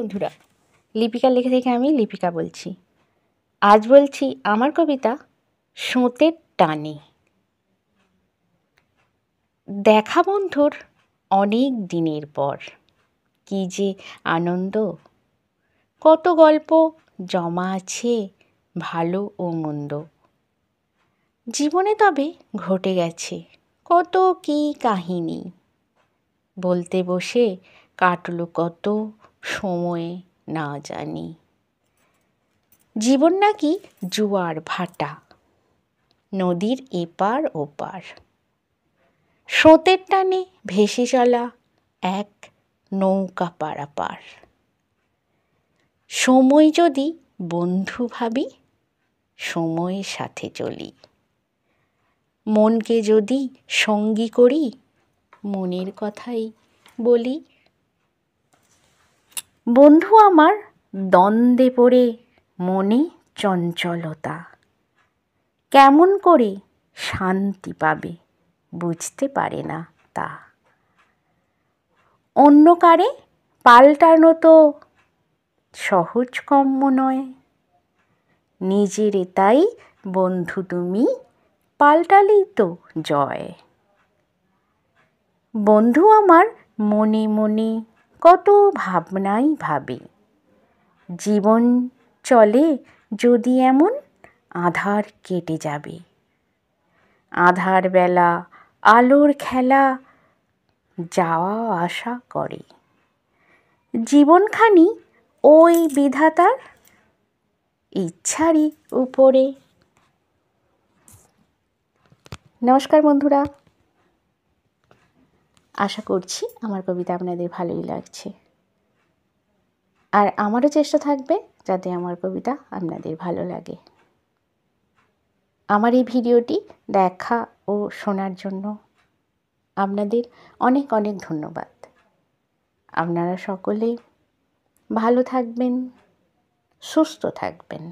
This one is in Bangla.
বন্ধুরা, লিপিকা লেখা থেকে আমি লিপিকা বলছি। আজ বলছি আমার কবিতা স্রোতের টানে। দেখা বন্ধুর অনেক দিনের পর, কি যে আনন্দ, কত গল্প জমা আছে ভালো ও মন্দ। জীবনে তবে ঘটে গেছে কত কি কাহিনী, বলতে বসে কাটলো কত সময় না জানি। জীবন নাকি জোয়ার ভাটা, নদীর এপার ওপার, স্রোতের টানে ভেসে চলা এক নৌকা পারাপার। সময় যদি বন্ধু ভাবি, সময়ের সাথে চলি। মনকে যদি সঙ্গী করি, মনের কথাই বলি। বন্ধু আমার দ্বন্দ্বে পড়ে মনে চঞ্চলতা, কেমন করে শান্তি পাবে বুঝতে পারে না তা। অন্য কারে পাল্টানো তো সহজকম্য নয়, নিজেরে তাই বন্ধু তুমি পাল্টালেই তো জয়। বন্ধু আমার মনে মনে কত ভাবনাই ভাবে, জীবন চলে যদি এমন আঁধার কেটে যাবে। আঁধার বেলা আলোর খেলা যাওয়া আসা করে, জীবনখানি ওই বিধাতার ইচ্ছারই উপরে। নমস্কার বন্ধুরা, আশা করছি আমার কবিতা আপনাদের ভালোই লাগছে, আর আমারও চেষ্টা থাকবে যাতে আমার কবিতা আপনাদের ভালো লাগে। আমার এই ভিডিওটি দেখা ও শোনার জন্য আপনাদের অনেক অনেক ধন্যবাদ। আপনারা সকলে ভালো থাকবেন, সুস্থ থাকবেন।